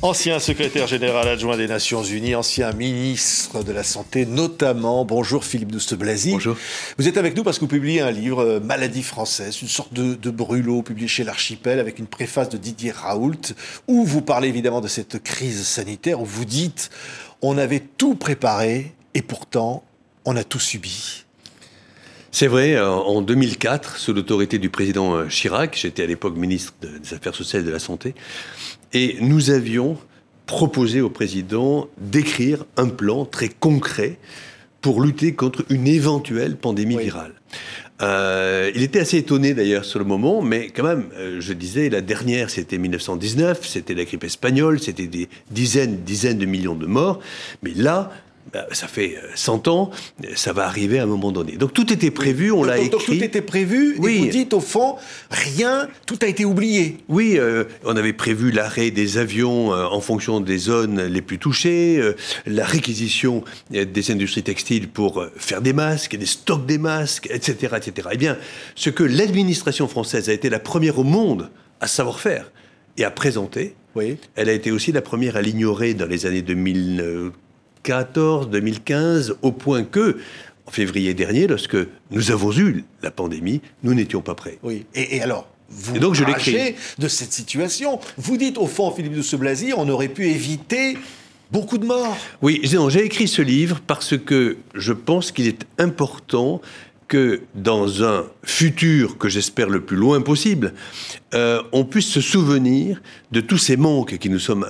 Ancien secrétaire général adjoint des Nations Unies, ancien ministre de la Santé notamment. Bonjour Philippe Douste-Blazy. Bonjour. Vous êtes avec nous parce que vous publiez un livre, Maladie française, une sorte de brûlot publié chez l'Archipel avec une préface de Didier Raoult, où vous parlez évidemment de cette crise sanitaire, où vous dites « on avait tout préparé et pourtant on a tout subi ». C'est vrai, en 2004, sous l'autorité du président Chirac, j'étais à l'époque ministre des Affaires sociales et de la Santé, et nous avions proposé au président d'écrire un plan très concret pour lutter contre une éventuelle pandémie virale. Il était assez étonné d'ailleurs sur le moment, mais quand même, je disais, la dernière c'était 1919, c'était la grippe espagnole, c'était des dizaines de millions de morts, mais là, ça fait 100 ans, ça va arriver à un moment donné. Donc tout était prévu, on l'a écrit. Donc tout était prévu, et vous dites au fond, rien, tout a été oublié. Oui, on avait prévu l'arrêt des avions en fonction des zones les plus touchées, la réquisition des industries textiles pour faire des masques, des stocks des masques, etc., etc. Eh bien, ce que l'administration française a été la première au monde à savoir faire et à présenter, elle a été aussi la première à l'ignorer dans les années 2014-2015, au point que, en février dernier, lorsque nous avons eu la pandémie, nous n'étions pas prêts. Oui. Et alors, vous donc je ragez de cette situation. Vous dites, au fond, Philippe Douste-Blazy, on aurait pu éviter beaucoup de morts. Oui, j'ai écrit ce livre parce que je pense qu'il est important que dans un futur que j'espère le plus loin possible, on puisse se souvenir de tous ces manques qui nous sont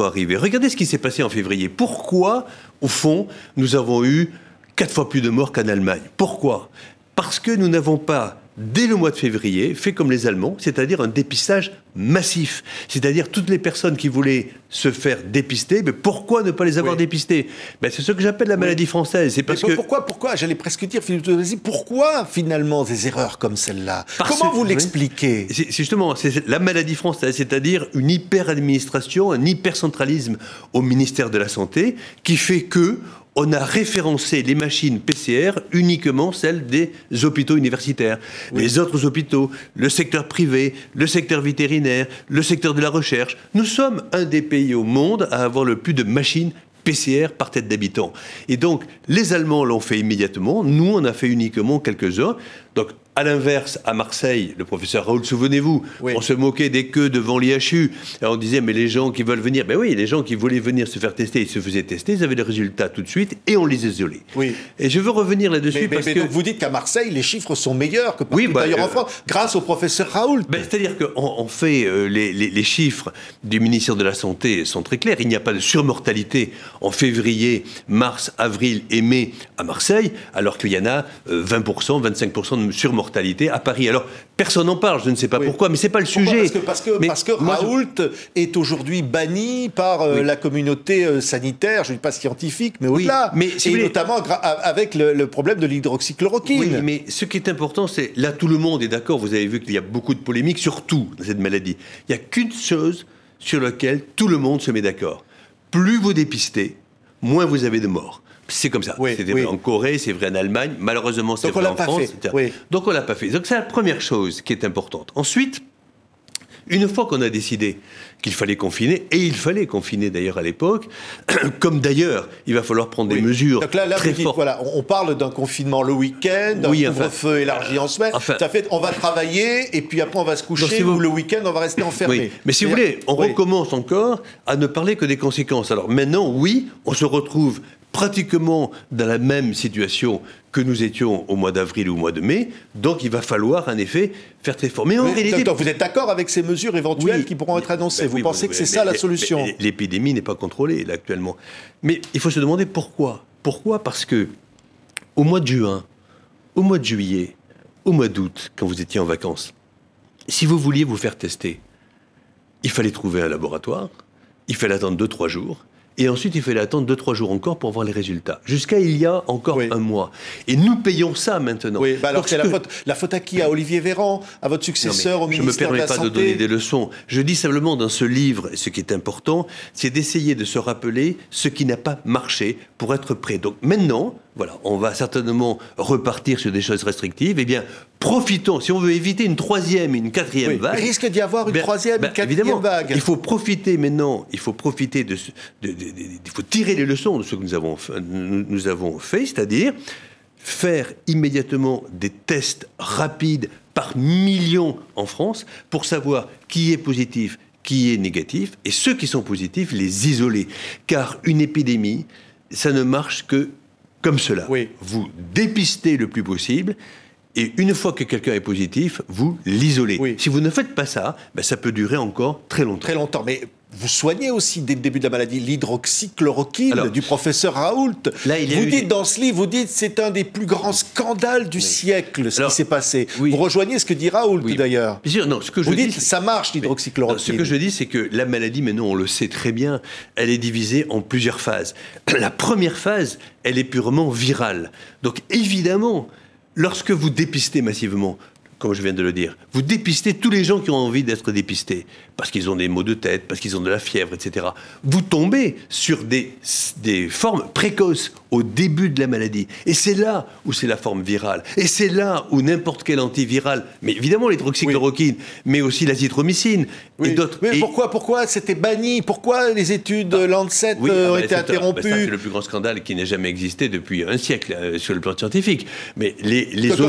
arrivés. Regardez ce qui s'est passé en février. Pourquoi, au fond, nous avons eu 4 fois plus de morts qu'en Allemagne? Pourquoi? Parce que nous n'avons pas, dès le mois de février, fait comme les Allemands, c'est-à-dire un dépistage massif. C'est-à-dire toutes les personnes qui voulaient se faire dépister, mais pourquoi ne pas les avoir dépistées? C'est ce que j'appelle la maladie française. C'est parce que... Pourquoi j'allais presque dire, Philippe Douste-Blazy, pourquoi finalement des erreurs comme celle-là? Comment vous l'expliquez? C'est justement, c'est la maladie française, c'est-à-dire une hyper-administration, un hyper-centralisme au ministère de la Santé, qui fait que on a référencé les machines PCR uniquement celles des hôpitaux universitaires. Les autres hôpitaux, le secteur privé, le secteur vétérinaire, le secteur de la recherche. Nous sommes un des pays au monde à avoir le plus de machines PCR par tête d'habitant. Et donc, les Allemands l'ont fait immédiatement. Nous, on a fait uniquement quelques-uns. Donc, à l'inverse, à Marseille, le professeur Raoult, souvenez-vous, on se moquait des queues devant l'IHU. On disait, mais les gens qui veulent venir, les gens qui voulaient venir se faire tester, ils se faisaient tester, ils avaient les résultats tout de suite, et on les isolait. Et je veux revenir là-dessus parce que... Donc vous dites qu'à Marseille, les chiffres sont meilleurs que partout ailleurs en France, grâce au professeur Raoult. C'est-à-dire qu'en fait, les chiffres du ministère de la Santé sont très clairs. Il n'y a pas de surmortalité en février, mars, avril et mai à Marseille, alors qu'il y en a 20%, 25% de surmortalité à Paris. Alors, personne n'en parle, je ne sais pas pourquoi, mais ce n'est pas le sujet. Parce que Raoult est aujourd'hui banni par la communauté sanitaire, je ne dis pas scientifique, mais au-delà. Et notamment avec le problème de l'hydroxychloroquine. Oui, mais ce qui est important, c'est, là, tout le monde est d'accord, vous avez vu qu'il y a beaucoup de polémiques, surtout dans cette maladie. Il n'y a qu'une chose sur laquelle tout le monde se met d'accord. Plus vous dépistez, moins vous avez de morts. C'est comme ça. C'est vrai en Corée, c'est vrai en Allemagne. Malheureusement, c'est vrai en France. Donc, on ne l'a pas fait. Donc, c'est la première chose qui est importante. Ensuite, une fois qu'on a décidé qu'il fallait confiner, et il fallait confiner d'ailleurs à l'époque, comme d'ailleurs, il va falloir prendre des mesures donc là, très fortes. Voilà, on parle d'un confinement le week-end, d'un couvre-feu élargi en semaine. Ça fait, on va travailler, et puis après on va se coucher, ou le week-end on va rester enfermé. Mais si vous voulez, on recommence encore à ne parler que des conséquences. Alors maintenant, on se retrouve pratiquement dans la même situation que nous étions au mois d'avril ou au mois de mai, donc il va falloir en effet faire très fort. Mais en réalité... Docteur, vous êtes d'accord avec ces mesures éventuelles qui pourront être annoncées? Vous pensez que c'est ça la solution? L'épidémie n'est pas contrôlée là actuellement. Mais il faut se demander pourquoi. Pourquoi? Parce que au mois de juin, au mois de juillet, au mois d'août, quand vous étiez en vacances, si vous vouliez vous faire tester, il fallait trouver un laboratoire, il fallait attendre 2-3 jours, et ensuite, il fallait attendre 2-3 jours encore pour voir les résultats. Jusqu'à il y a encore un mois. Et nous payons ça maintenant. Alors c'est la faute à qui? À Olivier Véran? À votre successeur au ministère de la Santé? Je ne me permets pas de donner des leçons. Je dis simplement dans ce livre, ce qui est important, c'est d'essayer de se rappeler ce qui n'a pas marché pour être prêt. Donc maintenant, on va certainement repartir sur des choses restrictives. Eh bien, profitons, si on veut éviter une troisième et une quatrième vague... Il risque d'y avoir une troisième, une quatrième vague. Il faut profiter maintenant, il faut profiter il faut tirer les leçons de ce que nous avons fait, c'est-à-dire faire immédiatement des tests rapides par millions en France pour savoir qui est positif, qui est négatif, et ceux qui sont positifs, les isoler. Car une épidémie, ça ne marche que comme cela. Oui. Vous dépistez le plus possible, et une fois que quelqu'un est positif, vous l'isolez. Oui. Si vous ne faites pas ça, ça peut durer encore très longtemps. Très longtemps, mais vous soignez aussi dès le début de la maladie l'hydroxychloroquine du professeur Raoult. Là, vous dites dans ce livre, c'est un des plus grands scandales du siècle, ce qui s'est passé. Vous rejoignez ce que dit Raoult d'ailleurs. Bien sûr, non, ce que vous dites, ça marche l'hydroxychloroquine. Ce que je dis, c'est que la maladie, maintenant on le sait très bien, elle est divisée en plusieurs phases. La première phase, elle est purement virale. Donc évidemment, lorsque vous dépistez massivement, comme je viens de le dire, vous dépistez tous les gens qui ont envie d'être dépistés, parce qu'ils ont des maux de tête, parce qu'ils ont de la fièvre, etc. Vous tombez sur des formes précoces au début de la maladie. Et c'est là où c'est la forme virale. Et c'est là où n'importe quel antiviral, mais évidemment l'hydroxychloroquine, mais aussi l'azithromycine et d'autres... Mais pourquoi c'était banni? Pourquoi les études Lancet ont été interrompues? Ça, c'est le plus grand scandale qui n'ait jamais existé depuis un siècle sur le plan scientifique. Mais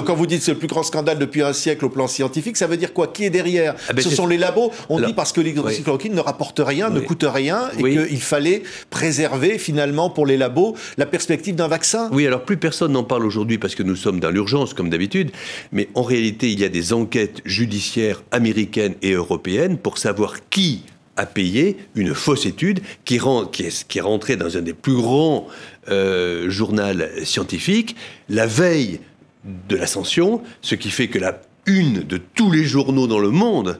Quand vous dites c'est le plus grand scandale depuis un siècle au plan scientifique, ça veut dire quoi? Qui est derrière? Ce sont les labos. On dit parce que l'hydroxychloroquine ne rapporte rien, ne coûte rien, et qu'il fallait préserver finalement pour les labos la perspective d'un vaccin. Oui, alors plus personne n'en parle aujourd'hui parce que nous sommes dans l'urgence comme d'habitude, mais en réalité il y a des enquêtes judiciaires américaines et européennes pour savoir qui a payé une fausse étude qui est rentrée dans un des plus grands journaux scientifiques la veille de l'ascension, ce qui fait que la une de tous les journaux dans le monde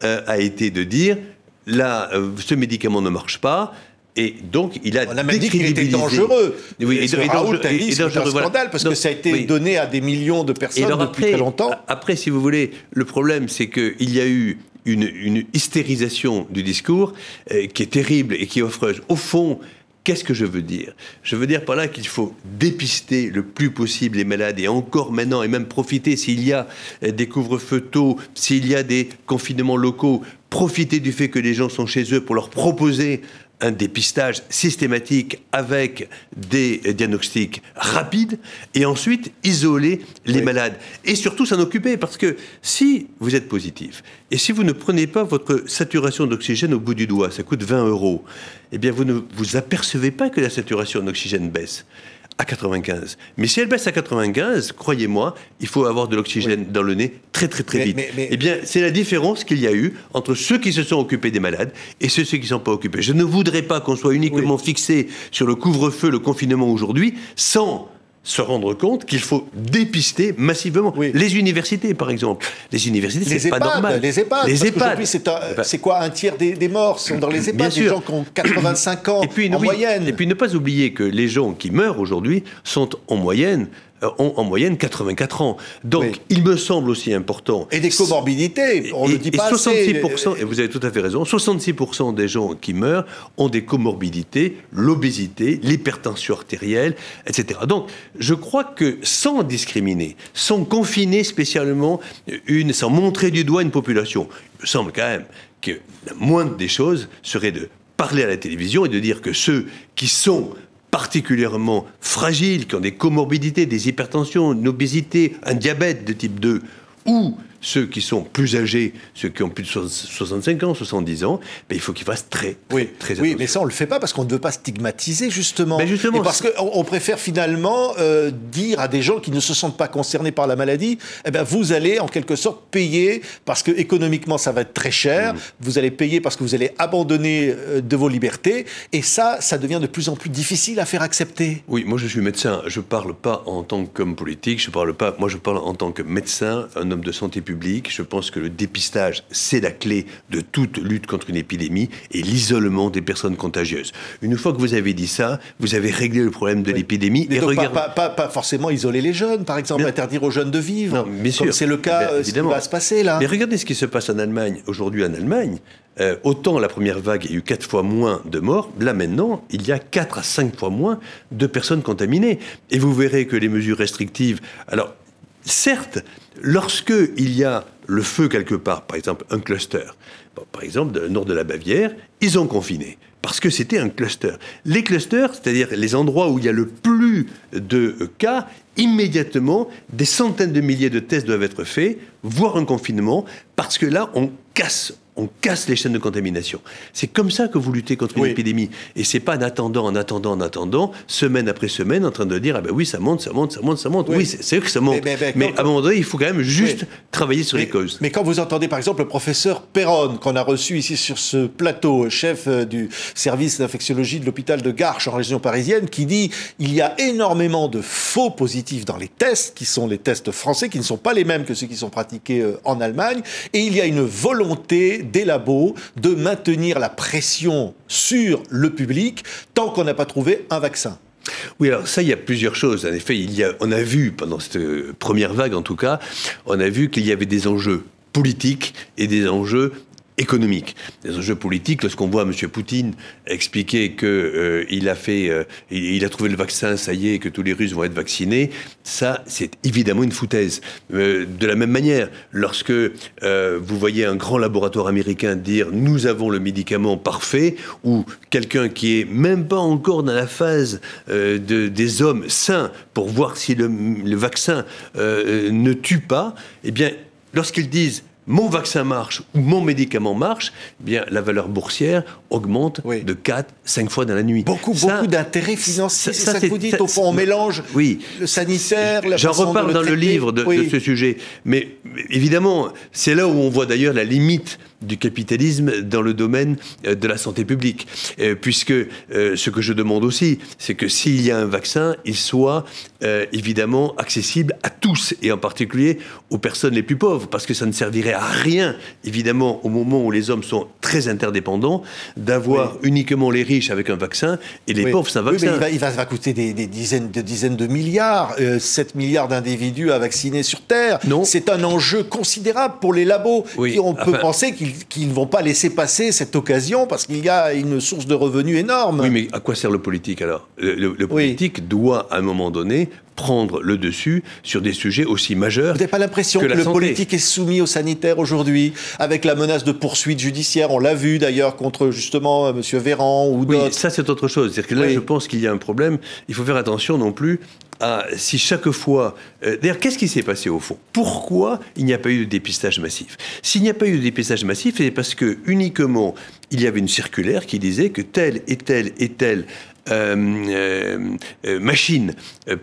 a été de dire là, ce médicament ne marche pas. Et donc, il a on a même dit qu'il était dangereux. Oui, et Raoult a dit c'est un scandale parce que ça a été donné à des millions de personnes depuis très longtemps. Après, si vous voulez, le problème, c'est qu'il y a eu une hystérisation du discours qui est terrible et qui est offreuse. Au fond, qu'est-ce que je veux dire? Je veux dire par là qu'il faut dépister le plus possible les malades et encore maintenant, et même profiter s'il y a des couvre-feux tôt, s'il y a des confinements locaux, profiter du fait que les gens sont chez eux pour leur proposer un dépistage systématique avec des diagnostics rapides et ensuite isoler les malades. Et surtout s'en occuper parce que si vous êtes positif et si vous ne prenez pas votre saturation d'oxygène au bout du doigt, ça coûte 20 €, eh bien vous ne vous apercevez pas que la saturation d'oxygène baisse à 95. Mais si elle baisse à 95, croyez-moi, il faut avoir de l'oxygène dans le nez très vite. Eh bien, c'est la différence qu'il y a eu entre ceux qui se sont occupés des malades et ceux qui ne sont pas occupés. Je ne voudrais pas qu'on soit uniquement fixé sur le couvre-feu, le confinement aujourd'hui, sans se rendre compte qu'il faut dépister massivement. Les universités, par exemple. Les universités, c'est pas normal. Les EHPAD. C'est quoi? Un tiers des morts sont dans les EHPAD. Des gens qui ont 85 ans en moyenne. Et puis ne pas oublier que les gens qui meurent aujourd'hui sont ont en moyenne 84 ans. Donc, il me semble aussi important... Et des comorbidités, on ne le dit pas 66%, et vous avez tout à fait raison, 66% des gens qui meurent ont des comorbidités, l'obésité, l'hypertension artérielle, etc. Donc, je crois que sans discriminer, sans confiner spécialement sans montrer du doigt une population, il me semble quand même que la moindre des choses serait de parler à la télévision et de dire que ceux qui sont particulièrement fragiles, qui ont des comorbidités, des hypertensions, une obésité, un diabète de type 2, ou ceux qui sont plus âgés, ceux qui ont plus de 65 ans, 70 ans, il faut qu'ils fassent très attention. Oui, mais ça, on ne le fait pas parce qu'on ne veut pas stigmatiser, justement. Et parce qu'on préfère finalement dire à des gens qui ne se sentent pas concernés par la maladie, vous allez en quelque sorte payer parce que économiquement, ça va être très cher, vous allez payer parce que vous allez abandonner de vos libertés, et ça devient de plus en plus difficile à faire accepter. Oui, moi je suis médecin, je ne parle pas en tant qu'homme politique, je parle en tant que médecin, un homme de santé publique. Je pense que le dépistage, c'est la clé de toute lutte contre une épidémie et l'isolement des personnes contagieuses. Une fois que vous avez dit ça, vous avez réglé le problème de l'épidémie. Et donc pas forcément isoler les jeunes, par exemple, interdire aux jeunes de vivre, non, bien sûr. Comme c'est le cas, ce qui va se passer là. Mais regardez ce qui se passe en Allemagne. Aujourd'hui en Allemagne, autant la première vague, il y a eu 4 fois moins de morts, là maintenant, il y a 4 à 5 fois moins de personnes contaminées. Et vous verrez que les mesures restrictives... Alors, certes, lorsque il y a le feu quelque part, par exemple un cluster, par exemple dans le nord de la Bavière, ils ont confiné. Parce que c'était un cluster. Les clusters, c'est-à-dire les endroits où il y a le plus de cas, immédiatement, des centaines de milliers de tests doivent être faits, voire un confinement, parce que là, on casse les chaînes de contamination. C'est comme ça que vous luttez contre une épidémie. Et c'est pas en attendant, semaine après semaine, en train de dire, ah ben oui, ça monte. Oui, oui c'est vrai que ça monte. Mais à un moment donné, il faut quand même juste travailler sur les causes. Mais quand vous entendez, par exemple, le professeur Perron, qu'on a reçu ici sur ce plateau, chef du service d'infectiologie de l'hôpital de Garches en région parisienne, qui dit, il y a énormément de faux positifs dans les tests, qui sont les tests français, qui ne sont pas les mêmes que ceux qui sont pratiqués en Allemagne, et il y a une volonté des labos de maintenir la pression sur le public tant qu'on n'a pas trouvé un vaccin. Oui, alors ça, il y a plusieurs choses. En effet, on a vu, pendant cette première vague en tout cas, on a vu qu'il y avait des enjeux politiques et des enjeux économiques. Des enjeux politiques, lorsqu'on voit M. Poutine expliquer qu'il a trouvé le vaccin, ça y est, que tous les Russes vont être vaccinés, ça, c'est évidemment une foutaise. De la même manière, lorsque vous voyez un grand laboratoire américain dire « nous avons le médicament parfait » ou quelqu'un qui est même pas encore dans la phase des hommes sains pour voir si le vaccin ne tue pas, eh bien, lorsqu'ils disent mon vaccin marche ou mon médicament marche, eh bien, la valeur boursière augmente de 4-5 fois dans la nuit. Beaucoup d'intérêts financiers, c'est ça que vous dites. Au fond, on mélange le sanitaire, la J'en reparle dans le livre de ce sujet. Mais évidemment, c'est là où on voit d'ailleurs la limite du capitalisme dans le domaine de la santé publique. Puisque ce que je demande aussi, c'est que s'il y a un vaccin, il soit évidemment accessible à tous, et en particulier aux personnes les plus pauvres, parce que ça ne servirait à rien, évidemment, au moment où les hommes sont très interdépendants, d'avoir uniquement les riches avec un vaccin et les pauvres sans vaccin. Mais il va coûter des dizaines de milliards, 7 milliards d'individus à vacciner sur Terre. C'est un enjeu considérable pour les labos. Et on peut penser qu'ils ne vont pas laisser passer cette occasion parce qu'il y a une source de revenus énorme. Oui, mais à quoi sert le politique alors ? Le politique doit, à un moment donné, prendre le dessus sur des sujets aussi majeurs. Vous n'avez pas l'impression que le politique est soumis au sanitaire aujourd'hui, avec la menace de poursuites judiciaires? On l'a vu d'ailleurs contre justement M. Véran ou d'autres. Oui, ça c'est autre chose. C'est-à-dire que là, je pense qu'il y a un problème. Il faut faire attention non plus à si chaque fois... D'ailleurs, qu'est-ce qui s'est passé au fond? Pourquoi il n'y a pas eu de dépistage massif? S'il n'y a pas eu de dépistage massif, c'est parce que uniquement il y avait une circulaire qui disait que telle et telle machine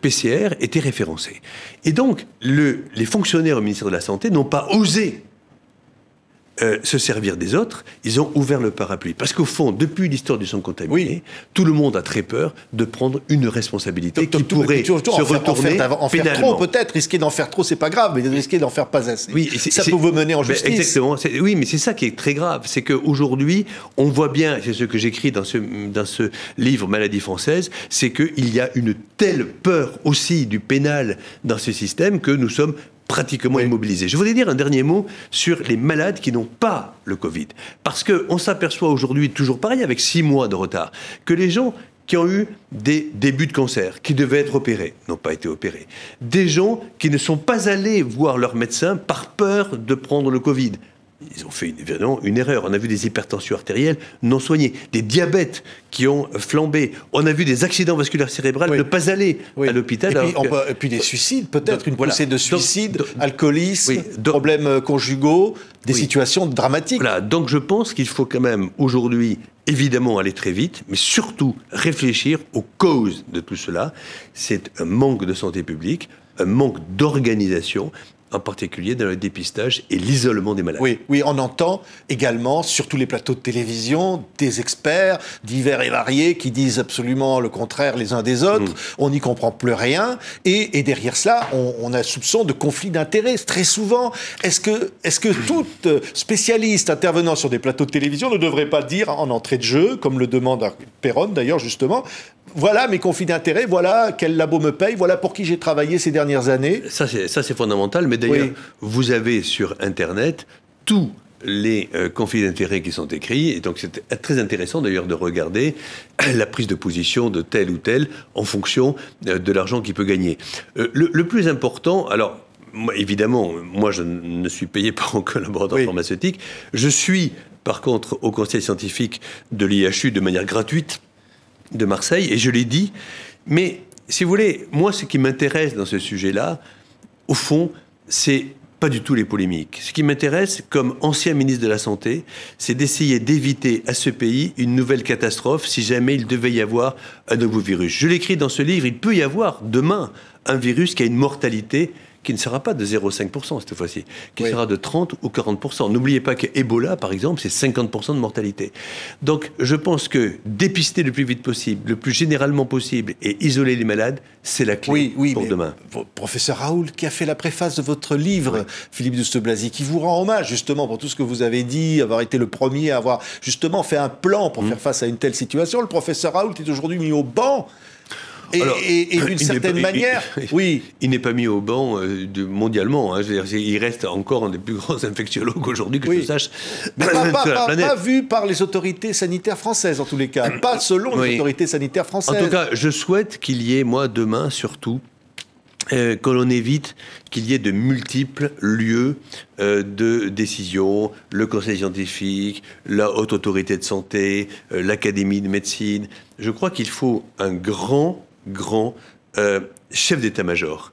PCR était référencée. Et donc, les fonctionnaires au ministère de la Santé n'ont pas osé se servir des autres, ils ont ouvert le parapluie. Parce qu'au fond, depuis l'histoire du sang contaminé, tout le monde a très peur de prendre une responsabilité qui pourrait se retourner en faire trop, peut-être. Risquer d'en faire trop, c'est pas grave, mais risquer d'en faire pas assez. Oui, ça peut vous mener en justice. Exactement. Oui, mais c'est ça qui est très grave. C'est qu'aujourd'hui, on voit bien, c'est ce que j'écris dans ce livre Maladie française, c'est qu'il y a une telle peur aussi du pénal dans ce système que nous sommes pratiquement immobilisés. Je voudrais dire un dernier mot sur les malades qui n'ont pas le Covid. Parce qu'on s'aperçoit aujourd'hui, toujours pareil, avec 6 mois de retard, que les gens qui ont eu des débuts de cancer, qui devaient être opérés, n'ont pas été opérés. Des gens qui ne sont pas allés voir leur médecin par peur de prendre le Covid. Ils ont fait évidemment une erreur. On a vu des hypertensions artérielles non soignées, des diabètes qui ont flambé. On a vu des accidents vasculaires cérébrales ne pas aller à l'hôpital. Et puis des suicides, peut-être une poussée de suicides, alcoolisme, problèmes conjugaux, des situations dramatiques. Voilà. Donc je pense qu'il faut quand même aujourd'hui évidemment aller très vite, mais surtout réfléchir aux causes de tout cela. C'est un manque de santé publique, un manque d'organisation, en particulier dans le dépistage et l'isolement des malades. Oui, on entend également, sur tous les plateaux de télévision, des experts divers et variés qui disent absolument le contraire les uns des autres. On n'y comprend plus rien. Et derrière cela, on a soupçon de conflit d'intérêts. Très souvent, est-ce que toute spécialiste intervenant sur des plateaux de télévision ne devrait pas dire en entrée de jeu, comme le demande Perron d'ailleurs justement, voilà mes conflits d'intérêts, voilà quel labo me paye, voilà pour qui j'ai travaillé ces dernières années. Ça c'est fondamental, mais d'ailleurs, vous avez sur Internet tous les conflits d'intérêts qui sont écrits, et donc c'est très intéressant d'ailleurs de regarder la prise de position de tel ou tel en fonction de l'argent qu'il peut gagner. Le plus important, alors évidemment, moi je ne suis payé par un collaborateur pharmaceutique. Je suis, par contre, au conseil scientifique de l'IHU de manière gratuite de Marseille, et je l'ai dit. Mais, si vous voulez, moi, ce qui m'intéresse dans ce sujet-là, au fond, c'est pas du tout les polémiques. Ce qui m'intéresse, comme ancien ministre de la Santé, c'est d'essayer d'éviter à ce pays une nouvelle catastrophe si jamais il devait y avoir un nouveau virus. Je l'écris dans ce livre, il peut y avoir demain un virus qui a une mortalité qui ne sera pas de 0,5% cette fois-ci, qui sera de 30 ou 40%. N'oubliez pas qu'Ebola, par exemple, c'est 50% de mortalité. Donc, je pense que dépister le plus vite possible, le plus généralement possible, et isoler les malades, c'est la clé pour demain. Professeur Raoult, qui a fait la préface de votre livre, Philippe Douste-Blazy, qui vous rend hommage, justement, pour tout ce que vous avez dit, avoir été le premier à avoir, justement, fait un plan pour faire face à une telle situation. Le professeur Raoult est aujourd'hui mis au banc. Et d'une certaine manière, il n'est pas mis au banc mondialement. Hein. Je veux dire, il reste encore un des plus grands infectiologues aujourd'hui que je sache. Mais pas vu par les autorités sanitaires françaises, en tous les cas. Pas selon les autorités sanitaires françaises. En tout cas, je souhaite qu'il y ait, moi, demain, surtout, que l'on évite qu'il y ait de multiples lieux de décision, le conseil scientifique, la haute autorité de santé, l'académie de médecine. Je crois qu'il faut un grand chef d'état-major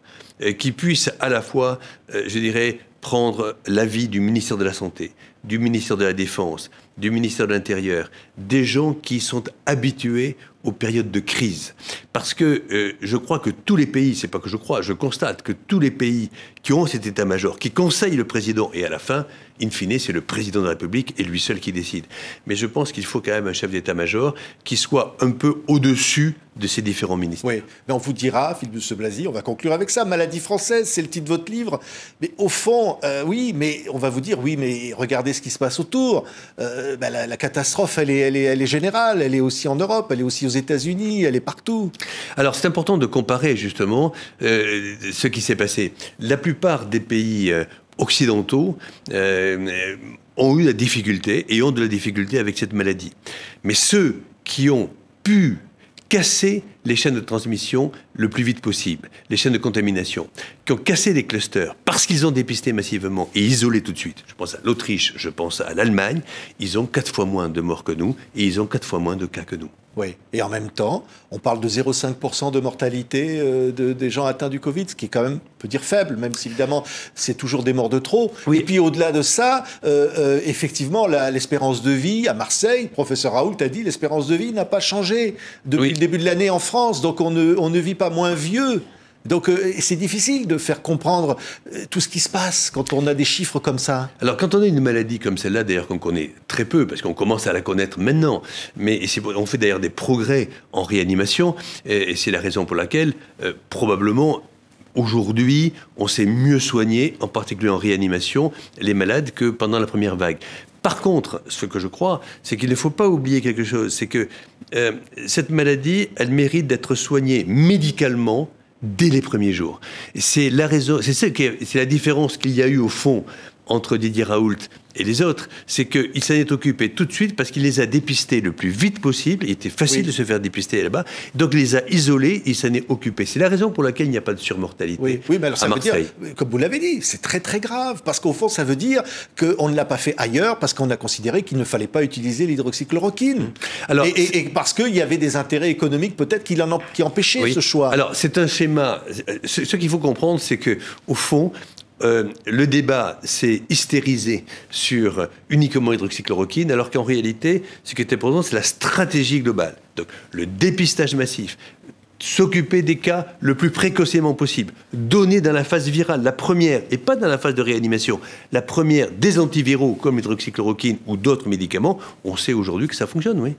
qui puisse à la fois, je dirais, prendre l'avis du ministère de la Santé, du ministère de la Défense, du ministère de l'Intérieur, des gens qui sont habitués aux périodes de crise. Parce que je crois que tous les pays, c'est pas que je crois, je constate que tous les pays qui ont cet état-major, qui conseillent le président, et à la fin, in fine, c'est le président de la République et lui seul qui décide. Mais je pense qu'il faut quand même un chef d'état-major qui soit un peu au-dessus de ces différents ministères. Oui, mais on vous dira, Philippe Douste-Blazy, on va conclure avec ça, Maladie française, c'est le titre de votre livre. Mais au fond, oui, mais on va vous dire, oui, mais regardez ce qui se passe autour. La catastrophe, elle est générale, elle est aussi en Europe, elle est aussi aux États-Unis, elle est partout. Alors c'est important de comparer justement ce qui s'est passé. La plupart des pays occidentaux ont eu la difficulté et ont de la difficulté avec cette maladie. Mais ceux qui ont pu casser les chaînes de transmission le plus vite possible, les chaînes de contamination, qui ont cassé les clusters parce qu'ils ont dépisté massivement et isolé tout de suite. Je pense à l'Autriche, je pense à l'Allemagne, ils ont 4 fois moins de morts que nous et ils ont 4 fois moins de cas que nous. Oui, et en même temps, on parle de 0,5% de mortalité des gens atteints du Covid, ce qui est quand même, on peut dire, faible, même si évidemment c'est toujours des morts de trop. Oui. Et puis au-delà de ça, effectivement, l'espérance de vie à Marseille, professeur Raoult a dit, l'espérance de vie n'a pas changé depuis le début de l'année en France, donc on ne vit pas moins vieux. Donc c'est difficile de faire comprendre tout ce qui se passe quand on a des chiffres comme ça. Alors quand on a une maladie comme celle-là, d'ailleurs qu'on connaît très peu, parce qu'on commence à la connaître maintenant, mais on fait d'ailleurs des progrès en réanimation, et c'est la raison pour laquelle probablement aujourd'hui on sait mieux soigner, en particulier en réanimation, les malades que pendant la première vague. Par contre, ce que je crois, c'est qu'il ne faut pas oublier quelque chose, c'est que cette maladie, elle mérite d'être soignée médicalement dès les premiers jours. C'est la raison, c'est la différence qu'il y a eu au fond entre Didier Raoult et les autres, c'est qu'il s'en est occupé tout de suite parce qu'il les a dépistés le plus vite possible. Il était facile de se faire dépister là-bas. Donc il les a isolés, il s'en est occupé. C'est la raison pour laquelle il n'y a pas de surmortalité. Oui, mais alors ça veut dire, comme vous l'avez dit, c'est très très grave. Parce qu'au fond, ça veut dire qu'on ne l'a pas fait ailleurs parce qu'on a considéré qu'il ne fallait pas utiliser l'hydroxychloroquine. Alors, et parce qu'il y avait des intérêts économiques peut-être qui empêchaient ce choix. Alors c'est un schéma. Ce qu'il faut comprendre, c'est qu'au fond, le débat s'est hystérisé sur uniquement l'hydroxychloroquine, alors qu'en réalité, ce qui était important, c'est la stratégie globale. Donc, le dépistage massif, s'occuper des cas le plus précocement possible, donner dans la phase virale, la première, et pas dans la phase de réanimation, la première des antiviraux comme l'hydroxychloroquine ou d'autres médicaments, on sait aujourd'hui que ça fonctionne, oui.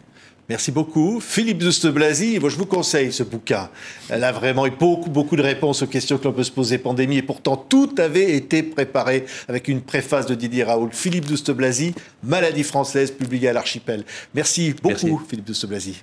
Merci beaucoup. Philippe Douste-Blazy, moi je vous conseille ce bouquin. Elle a vraiment eu beaucoup de réponses aux questions que l'on peut se poser, pandémie, et pourtant tout avait été préparé avec une préface de Didier Raoult. Philippe Douste-Blazy, Maladie française, publiée à l'Archipel. Merci beaucoup, Philippe Douste-Blazy.